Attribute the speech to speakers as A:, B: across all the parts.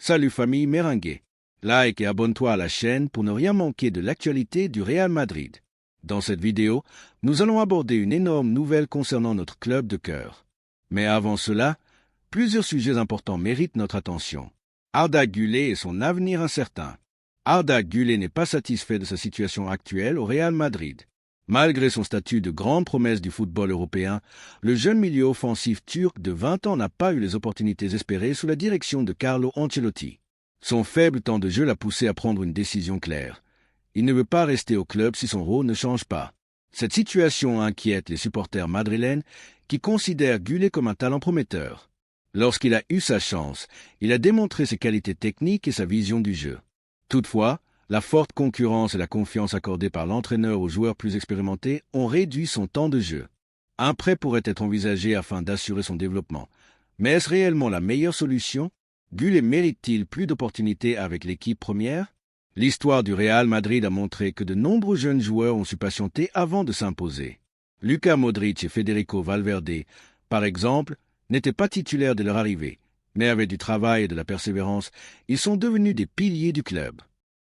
A: Salut famille Merengue. Like et abonne-toi à la chaîne pour ne rien manquer de l'actualité du Real Madrid. Dans cette vidéo, nous allons aborder une énorme nouvelle concernant notre club de cœur. Mais avant cela, plusieurs sujets importants méritent notre attention. Arda Güler et son avenir incertain. Arda Güler n'est pas satisfait de sa situation actuelle au Real Madrid. Malgré son statut de grande promesse du football européen, le jeune milieu offensif turc de 20 ans n'a pas eu les opportunités espérées sous la direction de Carlo Ancelotti. Son faible temps de jeu l'a poussé à prendre une décision claire. Il ne veut pas rester au club si son rôle ne change pas. Cette situation inquiète les supporters madrilènes qui considèrent Güler comme un talent prometteur. Lorsqu'il a eu sa chance, il a démontré ses qualités techniques et sa vision du jeu. Toutefois, la forte concurrence et la confiance accordée par l'entraîneur aux joueurs plus expérimentés ont réduit son temps de jeu. Un prêt pourrait être envisagé afin d'assurer son développement. Mais est-ce réellement la meilleure solution? Güler mérite-t-il plus d'opportunités avec l'équipe première? L'histoire du Real Madrid a montré que de nombreux jeunes joueurs ont su patienter avant de s'imposer. Luka Modric et Federico Valverde, par exemple, n'étaient pas titulaires de leur arrivée, mais avec du travail et de la persévérance, ils sont devenus des piliers du club.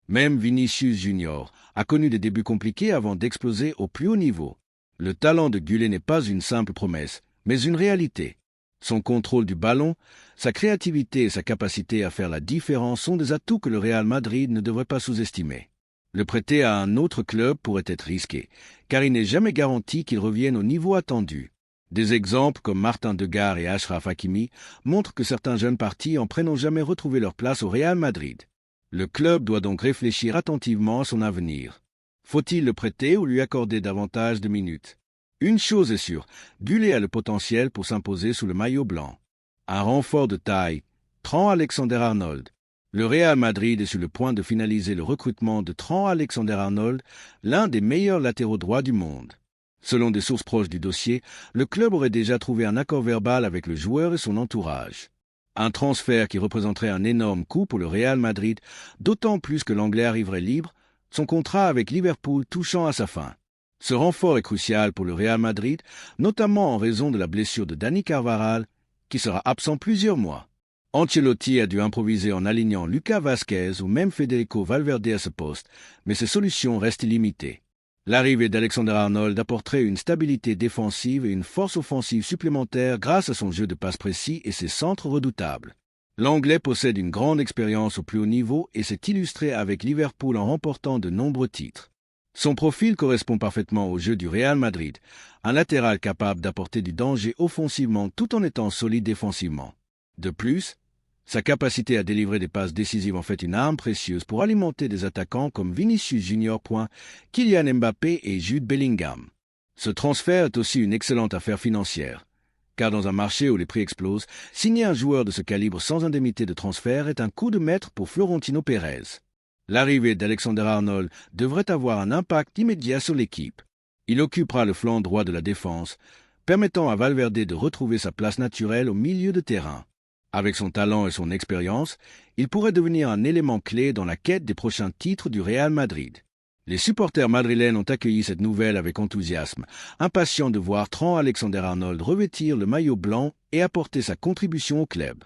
A: Même Vinicius Junior a connu des débuts compliqués avant d'exploser au plus haut niveau. Le talent de Güler n'est pas une simple promesse, mais une réalité. Son contrôle du ballon, sa créativité et sa capacité à faire la différence sont des atouts que le Real Madrid ne devrait pas sous-estimer. Le prêter à un autre club pourrait être risqué, car il n'est jamais garanti qu'il revienne au niveau attendu. Des exemples comme Martin Degar et Achraf Hakimi montrent que certains jeunes partis en n'ont jamais retrouvé leur place au Real Madrid. Le club doit donc réfléchir attentivement à son avenir. Faut-il le prêter ou lui accorder davantage de minutes? Une chose est sûre, Güler a le potentiel pour s'imposer sous le maillot blanc. Un renfort de taille, Trent Alexander-Arnold. Le Real Madrid est sur le point de finaliser le recrutement de Trent Alexander-Arnold, l'un des meilleurs latéraux droits du monde. Selon des sources proches du dossier, le club aurait déjà trouvé un accord verbal avec le joueur et son entourage. Un transfert qui représenterait un énorme coup pour le Real Madrid, d'autant plus que l'Anglais arriverait libre, son contrat avec Liverpool touchant à sa fin. Ce renfort est crucial pour le Real Madrid, notamment en raison de la blessure de Dani Carvajal, qui sera absent plusieurs mois. Ancelotti a dû improviser en alignant Lucas Vázquez ou même Federico Valverde à ce poste, mais ces solutions restent limitées. L'arrivée d'Alexander-Arnold apporterait une stabilité défensive et une force offensive supplémentaire grâce à son jeu de passe précis et ses centres redoutables. L'Anglais possède une grande expérience au plus haut niveau et s'est illustré avec Liverpool en remportant de nombreux titres. Son profil correspond parfaitement au jeu du Real Madrid, un latéral capable d'apporter du danger offensivement tout en étant solide défensivement. De plus, sa capacité à délivrer des passes décisives en fait une arme précieuse pour alimenter des attaquants comme Vinicius Junior, Kylian Mbappé et Jude Bellingham. Ce transfert est aussi une excellente affaire financière, car dans un marché où les prix explosent, signer un joueur de ce calibre sans indemnité de transfert est un coup de maître pour Florentino Pérez. L'arrivée d'Alexander-Arnold devrait avoir un impact immédiat sur l'équipe. Il occupera le flanc droit de la défense, permettant à Valverde de retrouver sa place naturelle au milieu de terrain. Avec son talent et son expérience, il pourrait devenir un élément clé dans la quête des prochains titres du Real Madrid. Les supporters madrilènes ont accueilli cette nouvelle avec enthousiasme, impatients de voir Trent Alexander-Arnold revêtir le maillot blanc et apporter sa contribution au club.